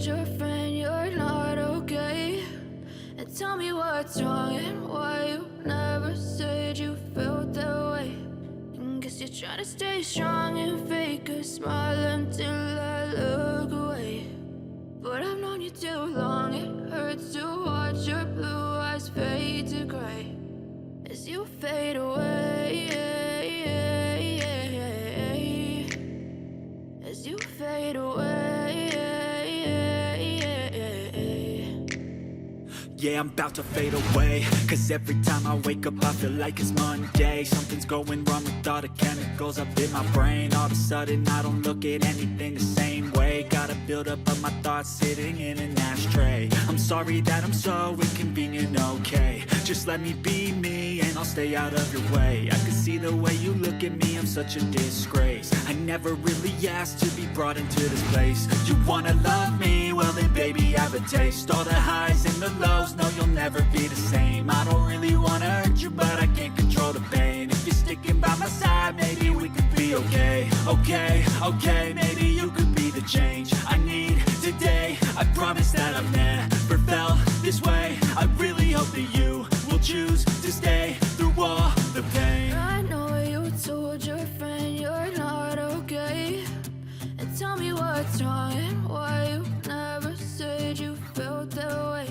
told your friend you're not okay? And tell me what's wrong and why you never said you felt that way. And guess you're trying to stay strong and fake a smile until I look away. But I've known you too long, it hurts to watch your blue eyes fade to gray as you fade away, as you fade away. Yeah, I'm about to fade away, cause every time I wake up I feel like it's Monday. Something's going wrong with all the chemicals up in my brain. All of a sudden I don't look at anything the same way. Got a buildup of my thoughts sitting in an ashtray. I'm sorry that I'm so inconvenient, okay? Just let me be me and I'll stay out of your way. I can see the way you look at me, I'm such a disgrace. I never really asked to be brought into this place. You wanna love me? Well then baby, have a taste. All the highs and the lows, no, you'll never be the same. I don't really wanna hurt you, but I can't control the pain. If you're sticking by my side, maybe we could be okay. Okay, maybe you could be the change I need today. I promise that I've never felt this way. I really hope that you will choose to stay through all the pain. I know you told your friend you're not okay. And tell me what's wrong and why you never said you felt that way.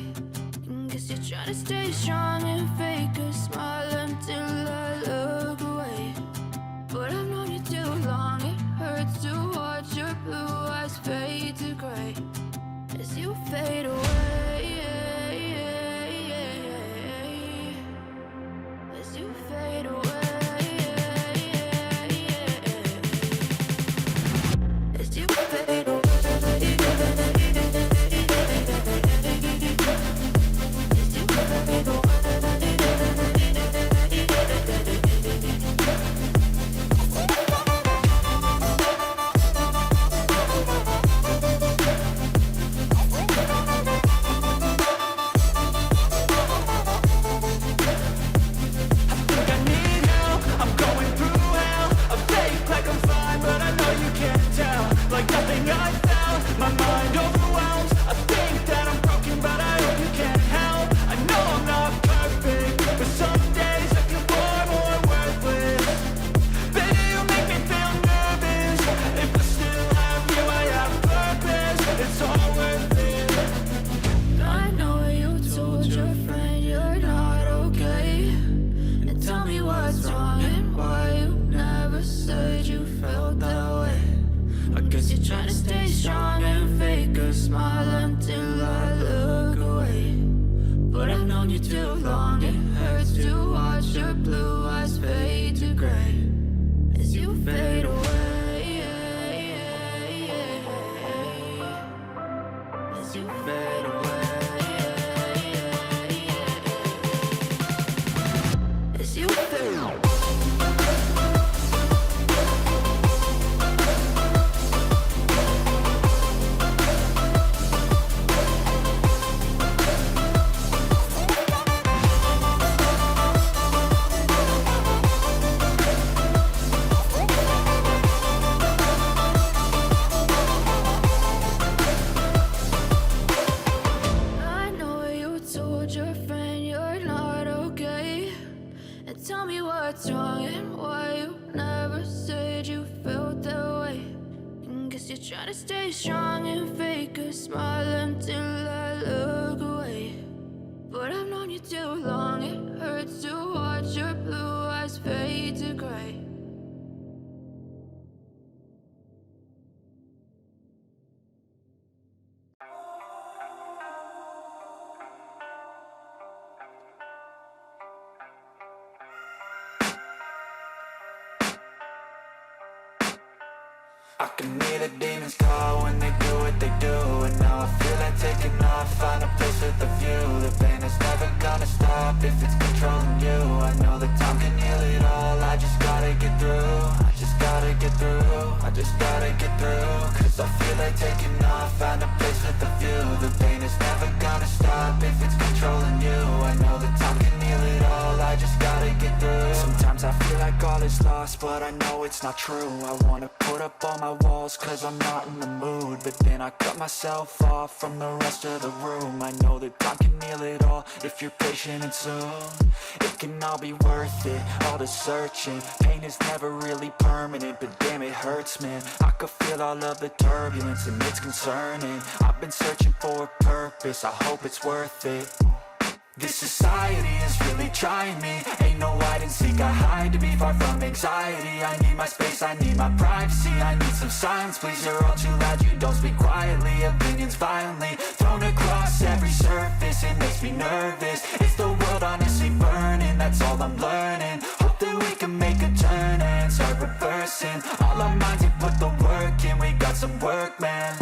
Guess you're trying to stay strong and fake a smile until I look away. But I've known you too long, it hurts to watch your blue eyes fade to gray as you fade away, as you fade away, as you fade away. I can hear the demons call when they do what they do. And now I feel like taking off, find a place with a view. The pain is never gonna stop if it's controlling you. I know that time can heal it all, I just gotta get through. I just gotta get through, I just gotta get through. Cause I feel like taking off, find a place with a view. The pain is never gonna stop if it's controlling you. I know that time can heal it all, I just gotta get through. Sometimes I feel like like all is lost, but I know it's not true. I wanna put up all my walls cause I'm not in the mood, but then I cut myself off from the rest of the room. I know that time can heal it all if you're patient and soon it can all be worth it, all the searching. Pain is never really permanent, but damn it hurts, man. I could feel all of the turbulence and it's concerning. I've been searching for a purpose, I hope it's worth it. This society is really trying me. Ain't no hide and seek, I hide to be far from anxiety. I need my space, I need my privacy. I need some silence, please, you're all too loud. You don't speak quietly, opinions violently thrown across every surface. It makes me nervous, it's the world honestly burning. That's all I'm learning, hope that we can make a turn and start reversing. All our minds have put the work in, we got some work, man.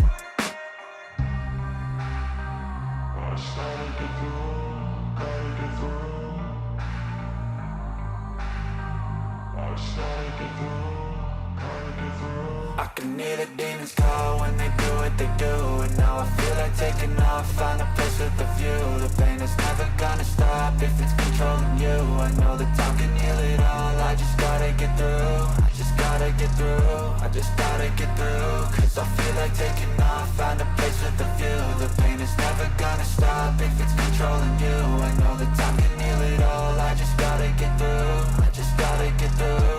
I can hear the demons call when they do what they do, and now I feel like taking off, find a place with a view. The pain is never gonna stop if it's controlling you. I know that time can heal it all, I just gotta get through. I just gotta get through, I just gotta get through. Cause I feel like taking off, find a place with a view. The pain is never gonna stop if it's controlling you. I know that time can heal it all, I just gotta get through. I just gotta get through.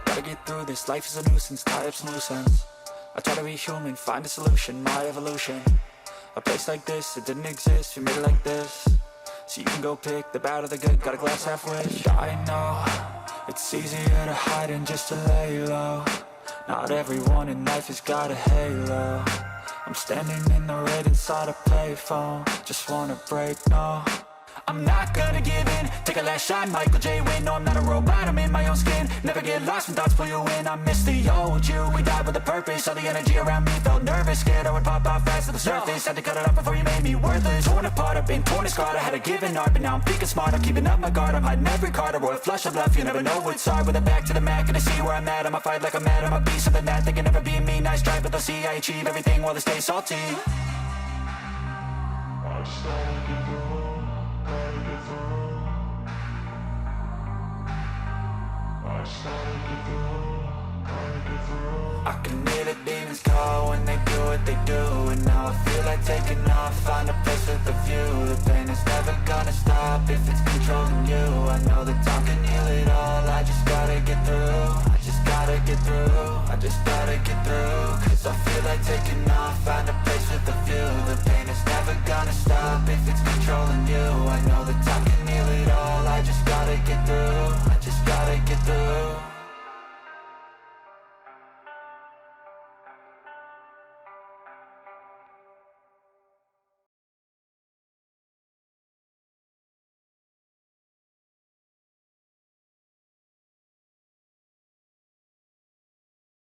Gotta get through this, life is a nuisance, tie up some loose ends. I try to be human, find a solution, my evolution. A place like this, it didn't exist, we made it like this. So you can go pick the bad or the good, got a glass halfway. I know, it's easier to hide than just to lay low. Not everyone in life has got a halo. I'm standing in the red inside a payphone, just wanna break, no. I'm not gonna give in, take a last shot, Michael J. Win. No, I'm not a robot, I'm in my own skin. Never get lost when thoughts pull you in. I miss the old you, we died with a purpose. All the energy around me felt nervous, scared I would pop off fast to the surface. Had to cut it off before you made me worthless. Torn apart, I've been torn and scarred. I had a given art, but now I'm thinking smart. I'm keeping up my guard, I'm hiding every card. A royal flush of left, you never know what's hard. With a back to the mat, gonna see where I'm at. I'ma fight like I'm mad, I'ma be something that they can never be me. Nice try, but they'll see I achieve everything while they stay salty. I can hear the demons call when they do what they do, and now I feel like taking off, find a place with a view. The pain is never gonna stop if it's controlling you. I know that time can heal it all, I just gotta get through. I just gotta get through, I just gotta get through. Cause I feel like taking off, find a